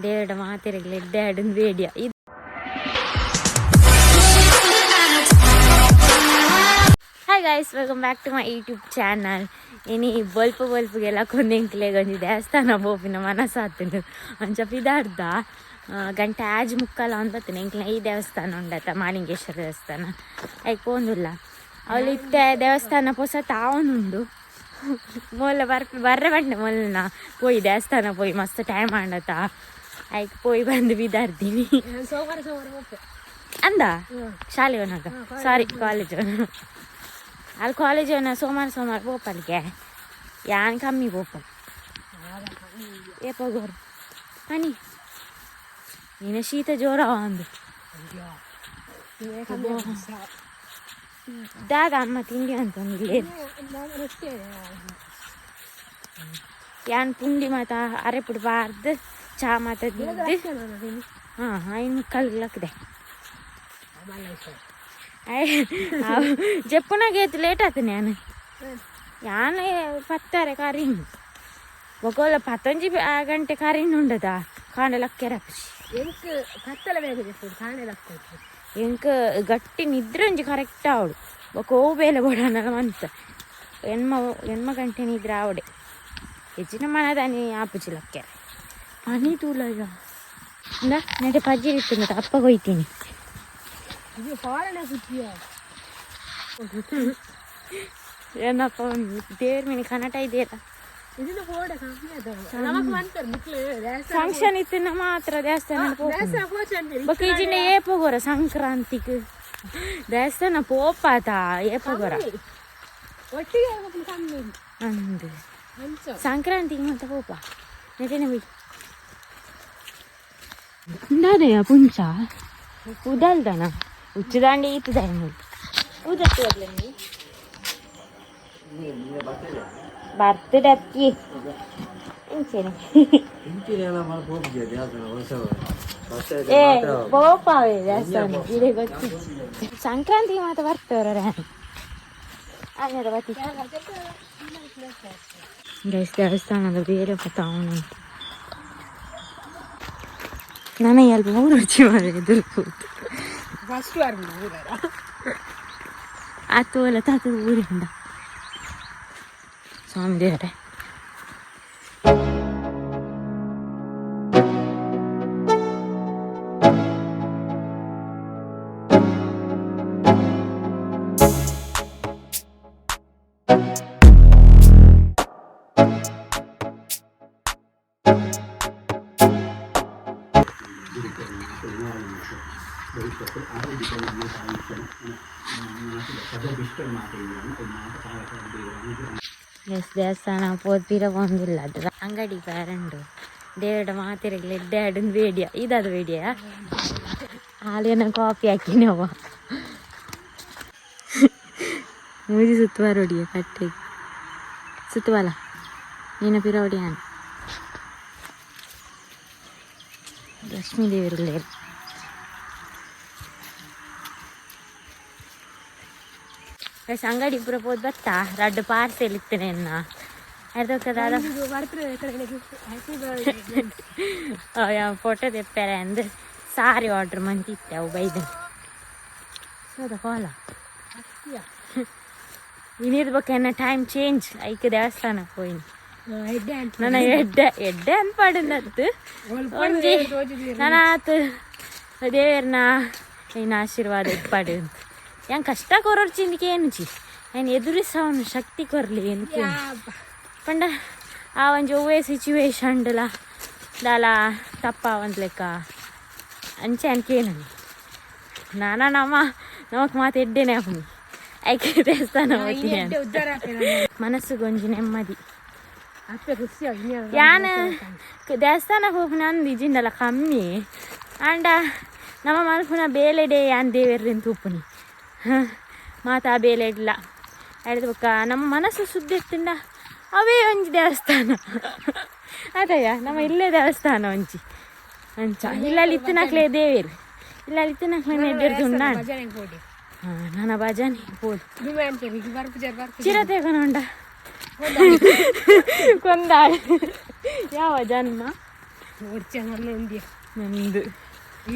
ದೇವರ ಮಾತಿರಲಿ ಎಡ್ಡೆ ಆಡನ್ ಬೇಡಿಯ ಇದು. Hi guys, welcome back to my YouTube channel. ಇನಿ ಬಲ್ಪ್ಗೆಲ್ಲ ಕೊಂದೆಂಕ್ಲೆಗೆ ಒಂಜಿ ದೇವಸ್ಥಾನ ಪೋಪಿನ ಮನಸ್ಸಾತನು ಒಂಚ ಪಿದಾರ್ದ ಗಂಟೆ ಆಜ್ ಮುಕ್ಕಲ್ಲ ಅಂದತ್ತೇನೆ ಎಂಕ್ಲೆ ಈ ದೇವಸ್ಥಾನ ಉಂಡತ್ತ ಮಾಲಿಂಗೇಶ್ವರ ದೇವಸ್ಥಾನ ಐಕ್ ಪೋಂದುಲ್ಲ ಅವಳು ಇತ್ತೆ ದೇವಸ್ಥಾನ ಪೊಸ ತಾವನುಂಡು ಮೊಲ್ಲ ಬರ್ರೆ ಬಂಡೆ ಮೊಲ್ಲನ ಪೋಯಿ ದೇವಸ್ಥಾನ ಪೋಯಿ ಮಸ್ತ್ ಟೈಮ್ ಆಂಡತ್ತ ಐಕ್ ಪೋಯಿ ಬಂದು ಬಿದ್ದಾರ್ದೀನಿ ಅಂದ ಶಾಲೆ ಅವನಾಗ ಸಾರಿ ಕಾಲೇಜ್ ಅಲ್ಲಿ ಕಾಲೇಜ್ ಅವನ ಸೋಮವಾರ ಪೋಪಲ್ಗೆ ಯಾನ್ ಕಮ್ಮಿ ಪೋಪಲ್ ಏ ಪಗೋರು ಹನಿ ನೀನು ಶೀತ ಜೋರ ಅಂದು ದಾದ ಅಮ್ಮ ತಿಂಡಿ ಅಂತಂದಿಲ್ಲ ಯಾನ್ ಪುಂಡಿ ಮಾತ ಅರೆಪುಡು ಬಾರ್ದು ಚಾ ಮಾತಾಡಿದ್ದು ಹಾಂ ಇನ್ನು ಕಲ್ಲಾಕ್ದೆ ಜಪ್ಪನಾಗೆ ಲೇಟ್ ಆತ ಯಾನು ಪತ್ತಾರೆ ಕಾರಿನ್ನು ಒಗೋಲ 11 ಗಂಟೆ ಕಾರಿನ್ನು ಉಂಡದ ಕಾಂಡಲಕ್ಕೆ ರಕ್ಷಿ ಎಂಕ ಗಟ್ಟಿ ನಿದ್ರೆ ಒಂಜಿ ಕರೆಕ್ಟ್ ಅವಳು ಕೋಬೇಲೆ ಬೋಡನಲ್ಲ ಮಂತ ಎನ್ಮ ಗಂಟೆ ನಿದ್ರೆ ಅವಡೆ ಹೆಚ್ಚಿನ ಮನದಾನಿ ಆಪುಚಿಲಕ್ಕೆ ಹನಿ ತೂಲ ಈಗ ನಡೆ ಪಜ್ಜಿ ಇತ್ತು ಅಪ್ಪ ಕೊಯ್ತೀನಿ ಏನಪ್ಪ ದೇವ್ರ ಮನೆ ಕನ್ನಟ ಇದೆಯಲ್ಲ ಫಂಕ್ಷನ್ ಇತ್ತು ಮಾತ್ರ ದೇವಸ್ಥಾನ ಬಕೀಜಿನ ಏಪಗೋರ ಸಂಕ್ರಾಂತಿಗೆ ದೇವಸ್ಥಾನ ಪೋಪಾತ ಏಪಗೋರ ಅಂದು ಸಂಕ್ರಾಂತಿಗೆ ಮಾತ್ರ ಪೋಪ ನೆಟೆನೆ ಬೈ ಉಂಡಾದಯ ಪುಂಚ ಉದಲ್ದನ ಉಚ್ಚದಾಂಡಿ ಇತ್ತದ ಉದತ್ತು ಬರ್ತಡೆ ಅಕ್ಕಿ ಏ ಪೋಪಾವೆ ದೇವಸ್ಥಾನ ಇದೇ ಗೊತ್ತಿ ಸಂಕ್ರಾಂತಿಗೆ ಮಾತ್ರ ಬರ್ತವ್ರ ಅನ್ನದ ಬತ್ತಿ ದೇವಸ್ಥಾನದ ಬೇರೆ ಪತಾವನು ನನಗೆ ಅಲ್ಪ ಮೂರು ರುಚಿ ಮಾಡಿದ್ರು ಆತೋಲ ತಾತ ಊರಿಂದ ಸ್ವಾಮಿ ದೇವರೇ ದೇವಸ್ಥಾನ ಪೋತಿರ ಬಂದಿಲ್ಲ ಅದ್ರ ಅಂಗಡಿ ಪೇರಂಡು ದೇವರ ಮಾತಿರಲಿ ಎಡ್ಡೆ ಆಡನ್ ಬೇಡಿಯ ಇದಾದ ಬೇಡಿಯ ಹಾಲೇನ ಕಾಫಿ ಹಾಕಿನವ ಮೂಜಿ ಸುತ್ತುವ ರೋಡಿಯ ಕಟ್ಟೆಗೆ ಸುತ್ತುವಲ್ಲ ನೀನು ಪಿರೋಡಿ ನಾನು ಲಕ್ಷ್ಮೀ ದೇವರಿಲ್ಲ ಅಂಗಡಿ ಪೂರ ಪೋದ್ ಬತ್ತಾ ರಡ್ಡು ಪಾರ್ಸೆಲ್ ಇತ್ತೇನೆ ಫೋಟೋ ತೆಪ್ಪಾರೆ ಅಂದ್ರೆ ಸಾರಿ ಆರ್ಡ್ರ್ ಮಂತಿತ್ತೆ ಅವು ಬೈದ ಸೋದ ಕೋಲ ಇನ್ನಿರ್ಬೇಕನ್ನ ಟೈಮ್ ಚೇಂಜ್ ಐಕ ದೇವಸ್ಥಾನ ಹೋಯ್ನಿ ನನ್ನ ಎಡ್ಡೆ ಅನ್ಪಾಡನತ್ತು ಒಂಜಿ ನಾನು ಆತು ದೇವರನ್ನ ಏನ ಆಶೀರ್ವಾದ ಇಪ್ಪಾಡು ಅಂತ ಹೆಂಗೆ ಕಷ್ಟ ಕೊರೋರು ಚಿಂದಿಕೆ ಏನುಚಿ ಏನು ಎದುರಿಸವನು ಶಕ್ತಿ ಕೊರಲಿ ಏನು ಪಂಡ ಆ ಒಂಜಿ ಒವ್ವೇ ಸಿಚುವೇಶನ್ಲ ದಾಲ ತಪ್ಪ ಒಂದು ಲೆಕ್ಕ ಅಂಚೆ ಅನ್ಕೇನು ನಮಕ್ ಮಾತು ಎಡ್ಡೆನೆ ಅವನಿ ಐಕೆ ದೇವಸ್ಥಾನ ಹೋಗ್ತೀನಿ ಮನಸ್ಸಿಗೊಂಜಿ ನೆಮ್ಮದಿ ಯಾನು ದೇವಸ್ಥಾನ ಹೋಗ್ನ ಅಂದು ಇಜಿಂದಲ್ಲ ಕಮ್ಮಿ ಆಂಡ ನಮ್ಮ ಮಲ್ಪುನ ಬೇಲೆಡೆ ಯಾನ್ ದೇವರ್ರಿನ ತೂಪುನಿ ಮಾತಾ ಬೇಲೆ ಇಡ್ಲ ಹೇಳ್ಬೇಕ ನಮ್ಮ ಮನಸ್ಸು ಸುದ್ದಿ ಇರ್ತಿಂದ ಅವೇ ಒಂಜಿ ದೇವಸ್ಥಾನ ಅದಯ್ಯ ನಮ್ಮ ಇಲ್ಲೇ ದೇವಸ್ಥಾನ ಒಂಜಿ ಅಂಚ ಇಲ್ಲಲ್ಲಿ ಇತ್ತಿನಕ್ಲೆ ದೇವೇರು ಇಲ್ಲಲ್ಲಿ ಇತ್ತಿನಕ್ಲೆ ನೆಡ್ಡಿರ್ದು ನಾನು ನನ್ನ ಭಜನೆ ಬೋದು ಚಿರತೆ ಕನೊಂಡ ಕೊಂದಾಳೆ ಯಾವ ಜನ್ಮ వచ్చే మళ్ళీ ఉంది ನಂದು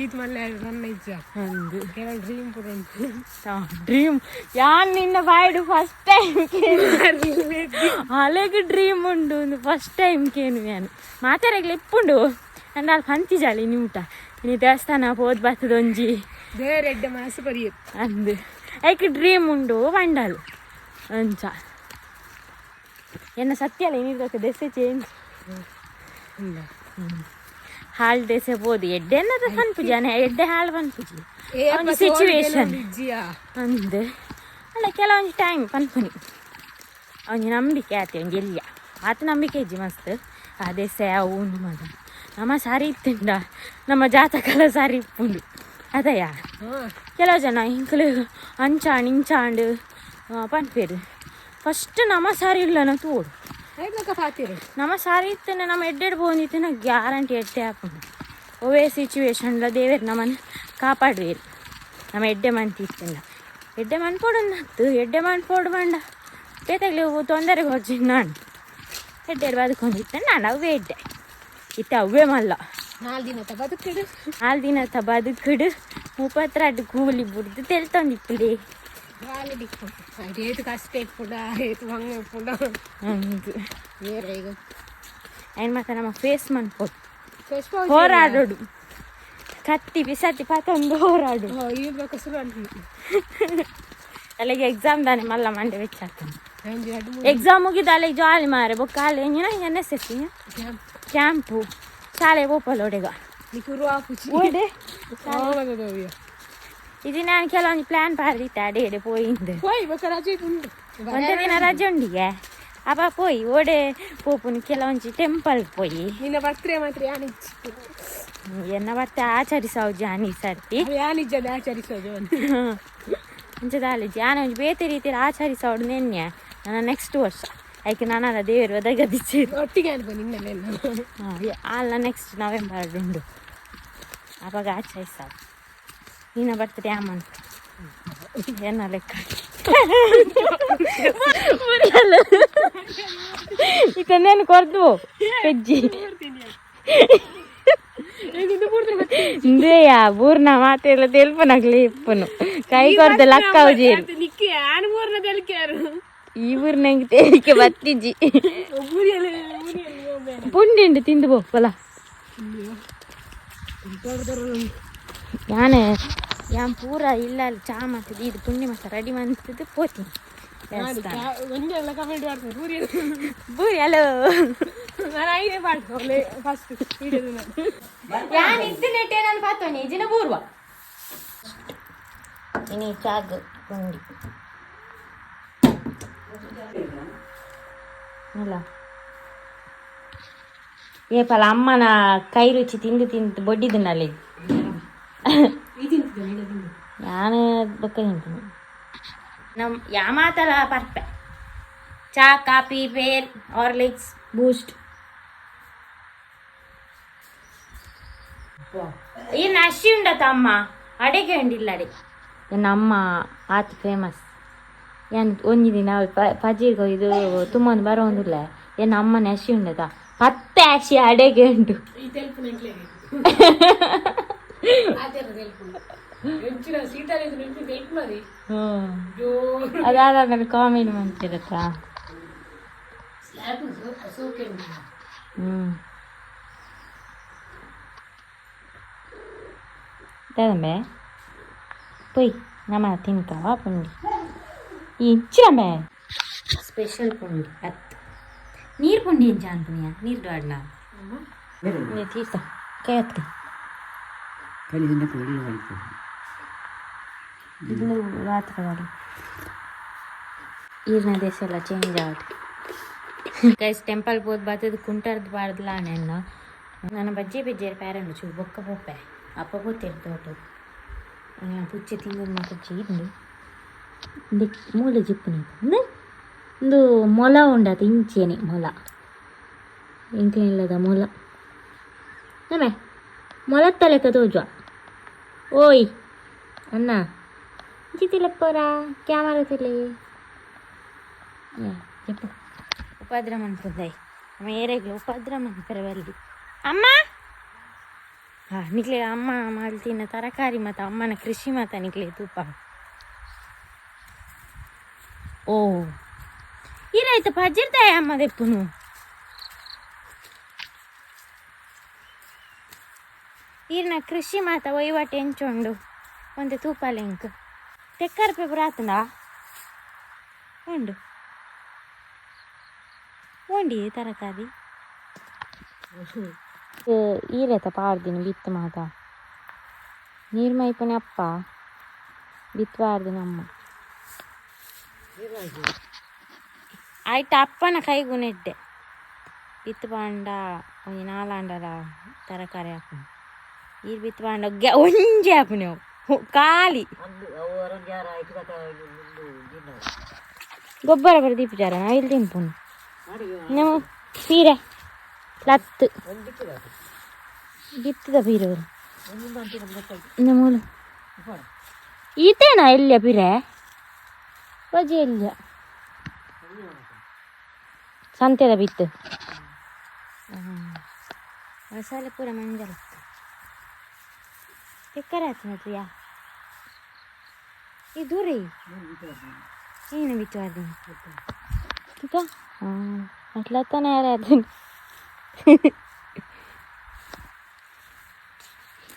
ಈದ್ ಮళ్ళీ ನನ್ನ ಇಜ್ಜ ನಂದು ಕೆಲವು ಡ್ರೀಮ್ ಕೂಡ ಉಂಟು ಡ್ರೀಮ್ ಯಾನ್ ನಿನ್ನ ಬಾಯ್ಡು ಫಸ್ಟ್ ಟೈಮ್ ಅಲೆಗ್ ಡ್ರೀಮ್ ಉಂಡು ಫಸ್ಟ್ ಟೈಮ್ ಕೇನು ನಾನು ಮಾತಾಡಗ್ಲಿ ಇಪ್ಪುಂಡು ಅಂದ ಅಲ್ಲಿ ಪಂತಿಜಾಳಿ ನೀಟ ನೀ ದೇವಸ್ಥಾನ ಹೋದ್ ಬರ್ತದ ಒಂಜಿ ದೇವರ ಎಡ್ಡೆ ಮನಸ್ಸು ಬರೆಯುತ್ತೆ ಅಂದು ಐಕ್ ಡ್ರೀಮ್ ಉಂಡು ಬಂಡಾಲು ಅಂಚ ಎನ್ನ ಸತ್ಯ ಅಲ್ಲ ಏನಿರ್ಬೇಕು ದೆಸೆ ಚೇಂಜ್ ಹಾಲಿಡೇಸೆ ಬೋದು ಎಡ್ಡೆ ಅನ್ನೋದು ಪನ್ಪುಜಾನೆ ಎಡ್ಡೆ ಹಾಳು ಪನ್ಪುಜಿ ಒಂದು ಸಿಚುವೇಶನ್ ಅಂದು ಅಲ್ಲ ಕೆಲವೊಂದು ಟೈಮ್ ಪನ್ಪುನಿ ಅವನಿಗೆ ನಂಬಿಕೆ ಆತಿ ಅವ್ನಿಗೆ ಎಲ್ಲಿಯ ಆತ ನಂಬಿಕೆ ಇಜ್ಜಿ ಮಸ್ತ್ ಅದೇ ಅವು ಮಗ ನಮ್ಮ ಸಾರಿ ಇತ್ತಿಂದ ನಮ್ಮ ಜಾತಕಲ ಸಾರಿ ಇಪ್ಪುಂಡು ಅದಯ್ಯ ಕೆಲವು ಜನ ಇಂಕಲು ಅಂಚಾಂಡ್ ಇಂಚಾಂಡ್ ಪನ್ಪೇರು ಫಸ್ಟ್ ನಮ್ಮ ಸಾರಿ ಇಲ್ಲನ ತೋಡು ನಮ್ಮ ಸಾರಿ ಇತ್ತೇನೆ ನಮ್ಮ ಎಡ್ಡೆಡ್ ಬೋಂದಿತ್ತೇನೆ ಗ್ಯಾರಂಟಿ ಎಡ್ಡೆ ಹಾಕೊಂಡು ಒವೇ ಸಿಚುವೇಶನ್ಲ ದೇವೇರು ನಮ್ಮನ್ನು ಕಾಪಾಡುವೇರು ನಮ್ಮ ಎಡ್ಡೆ ಮಂತಿತ್ತಿಲ್ಲ ಎಡ್ಡೆ ಮನ್ಪೋಡನ್ನತ್ತು ಎಡ್ಡೆ ಮನ್ಪೋಡು ಬಂಡ ಬೇತಾಗ್ಲಿ ತೊಂದರೆ ಹೊಜ್ಜಿ ನಾನು ಎಡ್ಡೆರು ಬದುಕೊಂಡಿದ್ದೆ ನಾನು ಅವೇ ಎಡ್ಡೆ ಇತ್ತು ಅವೇ ಮಲ್ಲ 4 ದಿನ ಬದುಕಿಡು 4 ದಿನ ಬದುಕಿಡು 32 ಕೂಲಿ ಬಿಡ್ದು ತೆಲ್ತೊಂದಿಪ್ಪುಡಿ ಏತು ಕಷ್ಟ ಇಪ್ಪುಡ ಏತು ಹಂಗೆ ಇಪ್ಪುಡ ಹಂಗೆ ಬೇರೆ ಈಗ ಏನು ಮತ್ತೆ ನಮ್ಮ ಫೇಸ್ ಮನ್ಪೋದು ಹೋರಾಡೋಡು ಕತ್ತಿ ಬಿಸತ್ತಿ ಪತ್ತೊಂದು ಹೋರಾಡು ಇರ್ಬೇಕು ಶುರು ಅಲ್ಲಿಗೆ ಎಕ್ಸಾಮ್ ದಾನೆ ಮಲ್ಲ ಮಂಡೆ ವೆಚ್ಚಾಗ್ತಾನೆ ಎಕ್ಸಾಮ್ ಮುಗಿದ ಅಲ್ಲಿಗೆ ಜಾಲಿ ಮಾರೆ ಬೊಕ್ಕ ಅಲ್ಲಿ ಎನ್ ಎಸ್ ಎಸ್ ಕ್ಯಾಂಪು ಶಾಲೆ ಓಪಲೋಡೆಗ ಓಡೆ ಇದು ನಾನು ಕೆಲವೊಂದು ಪ್ಲಾನ್ ಪಾರ್ದಿತ್ತೆ ಅಡೇಡೆ ಪೋಯಿಂದು ಒಂದೇ ದಿನ ರಜೆ ಉಂಡಿಗೆ ಅಪ್ಪ ಪೋಯಿ ಓಡೆ ಪೋಪುನ್ ಕೆಲವೊಂದು ಟೆಂಪಲ್ ಪೋಯಿ ನಿನ್ನ ಬರ್ತ್ರೆ ಮಾತ್ರ ಎನ್ನ ಬರ್ತೆ ಆಚರಿಸೋದು ಜಾನಿ ಸರ್ತಿ ಯಾನಿಜ್ಜದ ಆಚರಿಸೋದು ಅಂಚದಾಲಿ ಜಾನ ಒಂಜಿ ಬೇತೆ ರೀತಿಯಲ್ಲಿ ಆಚರಿಸೋಡು ನೆನ್ನೆ ನನ್ನ ನೆಕ್ಸ್ಟ್ ವರ್ಷ ಆಯ್ಕೆ ನಾನಲ್ಲ ದೇವರು ಒದಗದಿಚ್ಚಿ ಒಟ್ಟಿಗೆ ಅನ್ಬೋ ನಿನ್ನೆಲ್ಲ ಅಲ್ಲ ನೆಕ್ಸ್ಟ್ ನವೆಂಬರ್ ಉಂಡು ಅವಾಗ ಆಚರಿಸೋದು ನೀನ ಬರ್ತದೆ ಅಮ್ಮನ ಏನ ಲೆಕ್ಕ ಇದನ್ನೇನು ಕೊರ್ದು ಹೆಜ್ಜಿ ಇಂದ್ರೆಯ ಬೂರ್ನ ಮಾತೆಲ್ಲ ತೆಲ್ಪನಾಗ್ಲಿ ಇಪ್ಪನು ಕೈ ಕೊರ್ದು ಲಕ್ಕ ಅವಜೇರು ಈ ಊರ್ನ ಹೆಂಗೆ ತೇಲಿಕೆ ಬತ್ತಿಜ್ಜಿ ಪುಂಡಿಂಡು ತಿಂದು ಬೋಪಲ್ಲ ಯಾನೆ ಯಾನ್ ಪೂರ ಇಲ್ಲ ಅಲ್ಲಿ ಚಾ ಮಾಡ್ತಿದ್ದೆ ಇದು ಪುಣ್ಯ ಮಸ ರೆಡಿ ಮಾಡ್ತಿದ್ದು ಪೋತೀನಿ ಬೂರಿ ಹಲೋ ಯಾನ್ ಇತ್ತಿನೆಟ್ಟೆ ನಾನು ಪಾತೋನಿ ಜಿನ ಬೂರ್ವ ಇನಿ ಚಾಗ್ ಪುಂಡಿ ಅಲ್ಲ ಏಪಲ ಅಮ್ಮನ ಕೈ ರುಚಿ ತಿಂದು ತಿಂದು ಬೊಡ್ಡಿದ್ದನಲ್ಲಿ ನಾನು ಬೊಕ್ಕ ತಿಂತೀನಿ ನಮ್ಮ ಯಾಮಾತಲ ಪರ್ಪೆ ಚಾ ಕಾಫಿ ಪೇಲ್ ಹಾರ್ಲಿಕ್ಸ್ ಬೂಸ್ಟ್ ಏನು ಅಶಿ ಉಂಡತ ಅಮ್ಮ ಅಡೆಗೆ ಉಂಡಿಲ್ಲ ಅಡೆ ನಮ್ಮ ಆತು ಫೇಮಸ್ ಏನು ಒಂಜಿ ದಿನ ಪಜೀರ್ಗೋ ಇದು ತುಂಬ ಬರೋದಿಲ್ಲ ಏನು ಅಮ್ಮನ ಅಶಿ ಉಂಡತ 10 ಅಶಿ ಅಡೆಗೆ ಉಂಟು ಅದಾದ ಕಾಮಿಡಿ ಮಾಡ್ತಿರತ್ತ ತದಂಬೆ ಪೊಯ್ ನಮ್ಮ ತಿನ್ಕವ ಪುಂಡಿ ಇಂಚಿರಂಬೆ ಸ್ಪೆಷಲ್ ಪುಂಡಿ ಹತ್ತು ನೀರು ಪುಂಡಿ ಇಂಚ ಅನ್ಪುಣಿಯ ನೀರು ಡಾಡ್ನ ನೀರು ತೀರ್ಥ ಕೈ ಹತ್ತಿ ಇದು ರಾತ್ರಿ ಈರ್ನ ದೇಶ ಎಲ್ಲ ಚೇಂಜ್ ಆಗುತ್ತೆ ಗೈಸ್ ಟೆಂಪಲ್ ಹೋದ್ ಬರ್ತದ ಕುಂಟರ್ದು ಬಾರ್ದಲ್ಲ ನೆನ್ನ ನನ್ನ ಬಜ್ಜಿ ಬಜ್ಜಿಯರು ಪ್ಯಾರಂಡು ಚೂ ಬೊಕ್ಕ ಪೊಪ್ಪೆ ಅಪ್ಪ ಗೊತ್ತಿರ್ತೋಟು ಪುಚ್ಚೆ ತಿಂಗಳು ಮಾತಚ್ಚಿ ಇದ್ದು ಮೂಲೆ ಜಿಪ್ಪುನಿ ಒಂದು ಮೊಲ ಉಂಡಾತ ಇಂಚೇನೆ ಮೊಲ ಇಂಕ್ಲಿಲ್ಲದ ಮೊಲ ನಮ್ಮೆ ಮೊಲತ್ತಲೆ ಕದೋಜ ಓಯ್ ಅನ್ನ ಜಿತಿಲಪ್ಪರ ಕ್ಯಾಮರಾ ತಿಳಿ చెప్పు ఉపద్రవం అనుకుందాయి అమ్మ ఏరేగ్లో ఉపద్రవం అంటారు వెళ్ళి అమ్మ ನಿಕ್ಲೆ ಅಮ್ಮ ಮಾಡ್ತಿನ ತರಕಾರಿ ಮತ್ತು ಅಮ್ಮನ ಕೃಷಿ ಮತ್ತು ನಿಕ್ಲೆ ತುಪ್ಪ ಓ ಇರಾಯ್ತು ಪಜ್ಜಿರ್ತಾಯ ಅಮ್ಮ ದೆಪ್ಪುನು ಈರ್ನ ಕೃಷಿ ಮಾತ ವಹಿವಾಟು ಎಂಚುಂಡು ಒಂದು ತೂಪ ಲೆಂಕ್ ತೆಕ್ಕರ ಪೇಪರ್ ಆತಂದ ಉಂಡು ಉಂಡಿ ತರಕಾರಿ ಈರೇತ ಪಾಡ್ದಿನ ಬಿತ್ತು ಮಾತ ನೀರು ಮೈಪನೆ ಅಪ್ಪ ಬಿತ್ತುವಾರ್ದಿನ ಅಮ್ಮ ಆಯ್ತು ಅಪ್ಪನ ಕೈಗೂ ನೆಡ್ಡೆ ಬಿತ್ತು ಬಾಂಡ ಒಂದು ನಾಲಾಂಡಲ ತರಕಾರಿ ಹಾಕು ಈರು ಬಿತ್ತು ಬಾಂಡ ಒಂಜಿ ಹಾಕು ನೀವು ಖಾಲಿ ಗೊಬ್ಬರ ಬರ ದೀಪಚಾರ ನಾ ಇಲ್ಲಿ ತಿಂಪುನು ನಮ್ಮ ಪೀರೆ ಲತ್ತು ಬಿತ್ತದ ಪೀರವರು ನಮ್ಮೂಲು ಈತೇನಾ ಎಲ್ಲಿಯ ಪೀರೆ ಬಜಿ ಎಲ್ಲಿಯ ಸಂತೆದ ಬಿತ್ತು ಮಸಾಲೆ ಪೂರ ಮಂಜಲ ತೆಕ್ಕರೆ ಆಯ್ತು ನೋಡ್ರಿಯಾ ಈ ದೂರ ಏನು ಬಿತ್ತು ಅದನ್ನು ಈಗ ಅಟ್ಲತ್ತಾನೆ ಯಾರೇ ಅದನ್ನು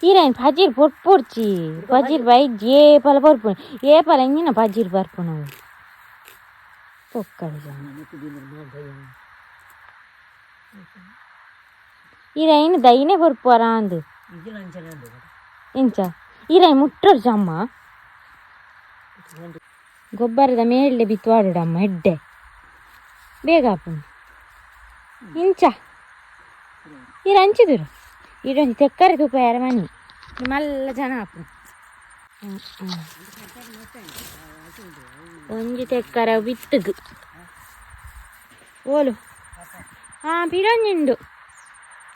ఈరాయన పజీర్ పొడిచి పజీర్ బయట ఏ పల పరుపు ఏ పల ఇంగిన పజీర్ పరుపు నువ్వు పొక్కడు ఈరాయన దయ్యనే పరుపు రా అందు ಇಂಚ ಈರಾಯ ಮುಟ್ಟರು ಅಮ್ಮ ಗೊಬ್ಬರದ ಮೇಲೆ ಬಿತ್ತುವಾಡಮ್ಮ ಹೆಡ್ಡೆ ಬೇಗ ಹಾಪು ಇಂಚ ಈರ ಹಂಚಿದ್ರು ಇದೊಂದು ತೆಕ್ಕರೆ ತುಪ್ಪ ಯಾರ ಮನೆ ನಿಮ್ಮಲ್ಲ ಜನ ಹಾಪು ಒಂಜಿ ತೆಕ್ಕರ ಬಿತ್ತದು ಓಲು ಬಿಡೊಂಜುಂಡು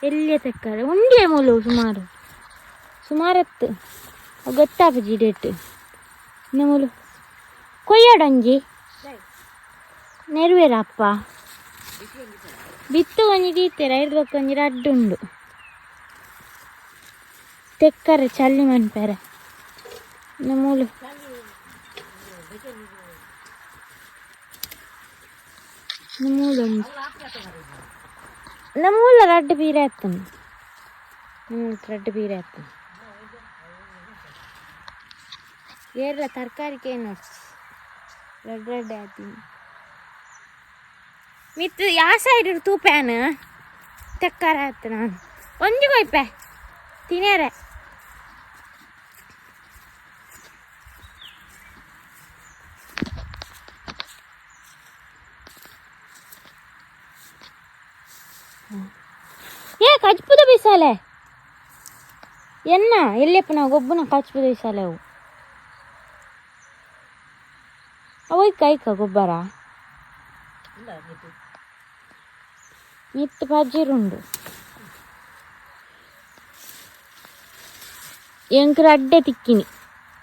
ಎಲ್ಲಿಯ ತೆಕ್ಕರೆ ಉಂಡಿಯ ಮೂಲು ಸುಮಾರತ್ತು ಗೊತ್ತಾಪಜಿ ಡೇಟ್ ಮೂಲು ಕೊಯ್ಯಾಡೊಂಜಿ ನೆರವೇರಪ್ಪ ಬಿತ್ತು ಒಂಜಿ ದೀತೆರ ಒಂಜಿ ರಡ್ಡುಂಡು ತೆಕ್ಕರೆ ಚಲ್ಲಿ ಮನ್ಪೆರೆ ಮೂಲು ನಮ್ಮೂಲ ರಡ್ಡು ಬೀರೆ ಆಯ್ತಾನೆ ರಡ್ಡು ಬೀರೆ ಆಯ್ತಾನೆ ಏರ್ಲ ತರಕಾರಿಗೆ ಏನು ರೆಡ್ ರೆಡ್ ಆಯ್ತೀನಿ ಮಿತ್ ಯಾವ ಸೈಡ್ ಇರ್ತು ಪ್ಯಾನ್ ತೆಕ್ಕಾರ ಆಯ್ತು ನಾನು ಒಂಜಿ ಕೊಯ್ಪೆ ತಿನ್ಯಾರೆ ಏ ಕಚ್ಪುದ ಬಿಸಾಲೆ ಎನ್ನ ಎಲ್ಲಪ್ಪ ನಾವು ಗೊಬ್ಬನ ಕಚ್ಪುದ ಬಿಸಾಲೆ ಅವು ಅವೈ ಕೈಕ ಗೊಬ್ಬರ ಮಿತ್ತು ಪಜ್ಜಿರುಂಡು ಎಂಕ ರಡ್ಡೆ ತಿಕ್ಕಿನಿ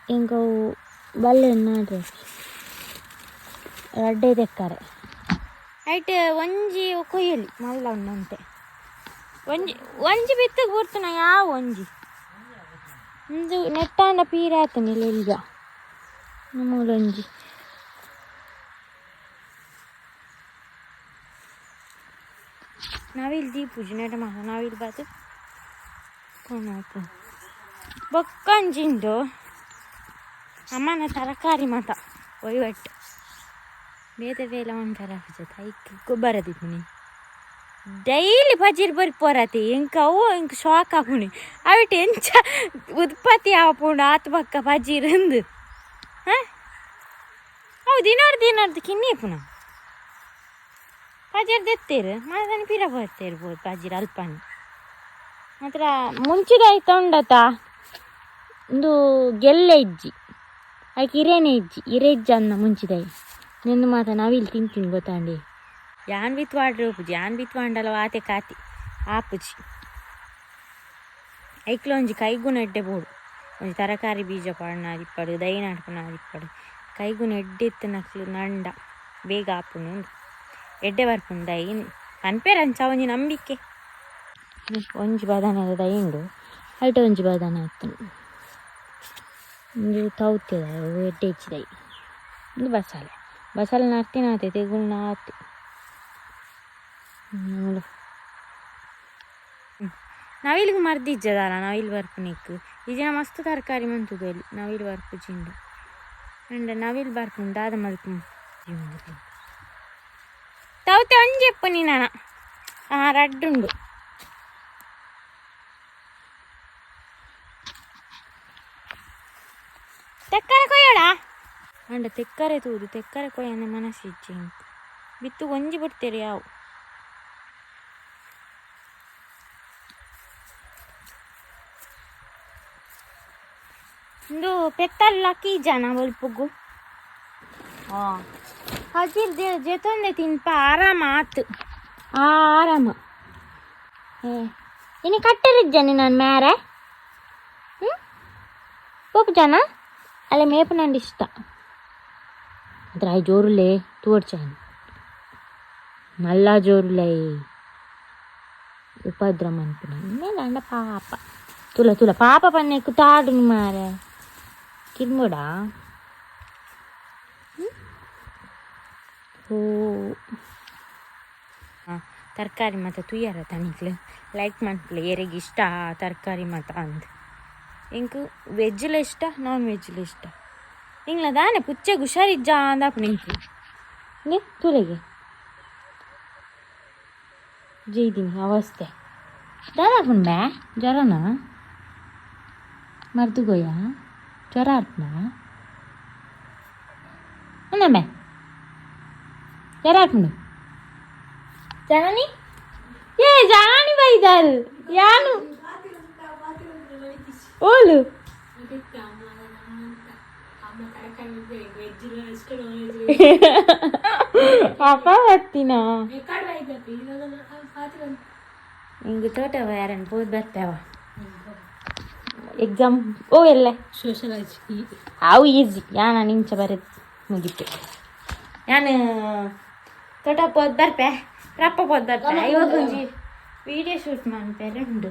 ಎಂಕವು ಬಲ್ಲೆ ನಾಡ್ರೆ ರಡ್ಡೆ ತೆಕ್ಕಾರೆ ಐಟ್ ಒಂಜಿ ಕೊಯ್ಯಲಿ ಮಲ್ಲ ಉಂಡಂತೆ ಒಂಜಿ ಬಿತ್ತಗೆ ಕೂರ್ತನ ಯಾವ ಒಂಜಿ ಒಂದು ನೆಟ್ಟಾಂಡ ಪೀರೆ ಆತನಿಲ್ಲ ಈಗ ಮೂಲೊಂಜಿ ನಾವಿಲ್ಲಿ ದೀಪೂಜಿ ನೆಟ ಮಾಡ ನಾವಿಲ್ಲಿ ಬಾತು ಕೊನೋಪು ಬೊಕ್ಕಂಜಿಂದು ಅಮ್ಮನ ತರಕಾರಿ ಮಾತ ಒಯ್ಯಟ್ಟು ಬೇತೆ ಬೇಲ ಒಂಥರ ಐಕ್ ಗೊಬ್ಬರ ದಿಪ್ಪುನಿ ಡೈಲಿ ಬಜೀರ್ ಬರಿ ಪೋರತಿ ಇಂಕ ಅವು ಇಂಕ ಶಾಕ್ ಆಪುನಿ ಅವಿಟ್ಟು ಎಂಚ ಉತ್ಪತ್ತಿ ಆಪುಂಡು ಆತ ಬಕ್ಕ ಬಜೀರಂದು ಹಾಂ ಅವು ದಿನೋರ್ದು ಕಿನ್ನಿ ಪುನ ಬಜೀರ್ ತೆತ್ತೇರು ಮಾತಾನೆ ಪಿರ ಬರ್ತಿರ್ಬೋದು ಬಜೀರ್ ಅಲ್ಪನಿ ಮಾತ್ರ ಮುಂಚಿದಾಯ್ತು ಉಂಡತ ಒಂದು ಗೆಲ್ಲೆ ಇಜ್ಜಿ ಆಯ್ಕೆ ಇರೇನೆ ಇಜ್ಜಿ ಅನ್ನ ಮುಂಚಿದಾಯಿ ನಿಂದು ಮಾತ ನಾವಿಲ್ಲಿ ತಿಂತೀನಿ ಗೊತ್ತಾಂಡಿ ಯಾನ್ ಬಿತ್ವಾಡ್ರಿ ಉಪ್ಪುಜಿ ಯಾನ್ ಬಿತ್ವಾಂಡಲ್ಲ ಆತೆ ಕಾತಿ ಆಪುಜಿ ಐಕ್ಲ ಒಂಜಿ ಕೈಗೂ ನೆಡ್ಡೆ ಬೋಡು ಒಂಜಿ ತರಕಾರಿ ಬೀಜ ಪಾಡ್ನಾದಿಪ್ಪಡು ದೈ ನಾಡ್ಪುನಾದಿಪ್ಪಡು ಕೈಗೂ ನೆಡ್ಡೆತ್ತು ನಕ್ಲು ನಂಡ ಬೇಗ ಆಪುನು ಎಡ್ಡೆ ಬರ್ಪುಂಡು ದೈ ಪನ್ಪೇರ ಅಂಚ ಒಂಜಿ ನಂಬಿಕೆ ಒಂಜಿ ಬದನದ ದೈ ಉಂಡು ಐಟ ಒಂಜಿ ಬದನ ಆಯ್ತು ಒಂದು ತೌತ್ಯದ ಎಡ್ಡೆ ಹೆಚ್ಚಿದಾಯಿ ಒಂದು ಬಸಳೆ ನರ್ತಿನ ಆತೆ ತೆಗುಲ್ನ ಆತು ನೋಡು ನವಿಲಿಗೆ ಮರ್ದಿಜ್ಜದಲ್ಲ ನವಿಲು ಬರ್ಪನಿಕ್ಕು ಈಜಿನ ಮಸ್ತ್ ತರಕಾರಿ ಮಂತುದು ಅಲ್ಲಿ ನವಿಲು ಬರ್ಪು ಚಿಂಡು ಅಂಡ ನವಿಲು ಬರ್ಪುಂಡು ದಾದ ಮಲ್ಪು ತೌತೆ ಒಂಜೆಪ್ಪು ನೀನ ರಡ್ಡುಂಡು ತೆಕ್ಕರೆ ಕೊಯ್ಯೋಡ ಅಂಡ ತೆಕ್ಕರೆ ತೂದು ತೆಕ್ಕರೆ ಕೊಯ್ಯಂದ ಮನಸ್ಸಿಜ್ಜೆ ಬಿತ್ತು ಒಂಜಿ ಬಿಡ್ತೀರಿ ಯಾವು ಇಂದು ಪೆತ್ತಲ್ಲ ಕೀಜನ ಬಲ್ಪುಗು ಹಜಿರ್ ಜೆತೊಂದೆ ತಿನ್ಪ ಆರಾಮ ಆತು ಆರಾಮ ಇನ್ನು ಕಟ್ಟರಿಜ್ಜನಿ ನಾನು ಮ್ಯಾರೆ ಪೋಪು ಜನ ಅಲ್ಲ ಮೇಪು ನಂದು ಇಷ್ಟ ಅದ್ರ ಜೋರುಲೆ ತೋಡ್ಚಾನು ನಲ್ಲ ಜೋರುಲೆ ಉಪದ್ರಮ ಅನ್ಪುನ ಮೇಲೆ ಅಂಡ ಪಾಪ ತುಲ ಪಾಪ ಪನ್ನೆಕ್ಕು ತಾಡು ಮಾರೆ ಕಿರ್ಮೋಡ ಓ ತರಕಾರಿ ಮತ್ತು ತುಯ್ಯಾರ ತನಿಕ್ಲು ಲೈಕ್ ಮಾಡ್ಲಿ ಏರಿಗೆ ಇಷ್ಟ ತರಕಾರಿ ಮತ್ತು ಅಂದ್ ಇಂಕು ವೆಜ್ಲ ಇಷ್ಟ ನಾನ್ ವೆಜ್ಲ ಇಷ್ಟ ಇಂಗ್ಲ ದಾನೆ ಪುಚ್ಚೆಗೆ ಹುಷಾರಿಜ್ಜ ಅಂದಪ್ಪ ನಿಂಕು ಹಿಂಗೆ ತುಲೆಗೆ ಜೈದಿನಿ ಅವಸ್ಥೆ ದಾದಾಪುನ್ ಬ್ಯಾ ಜ್ವರನಾ ಮರ್ದುಗೋಯ ಜ್ವರ ಆಡ್ತನ ಅನ್ನಮ್ಮೆ ಜ್ವರ ಆಡ್ಪುಂಡು ಜಾನಿ ಏ ಜಾನಿ ಬೈದಲ್ ಯಾನು ಓಲು ಅಪ್ಪ ಬರ್ತೀನ ಹಿಂಗೆ ತೋಟ ಯಾರನ್ನು ಹೋದ್ ಬರ್ತಾವ ಎಕ್ಸಾಮ್ ಓ ಎಲ್ಲ ಸೋಷಲಾಜಿ ಅವು ಈಸಿ ಯಾನ ನಿಂಚ ಬರೋದು ಮುಗಿತು ನಾನು ತೋಟ ಹೋದ್ ಬರ್ಪೆ ರಪ್ಪ ಹೋದ್ ಬರ್ಪೆ ಇವಾಗ ಒಂಜಿ ವಿಡಿಯೋ ಶೂಟ್ ಮಾಡ್ಪೆ ಉಂಡು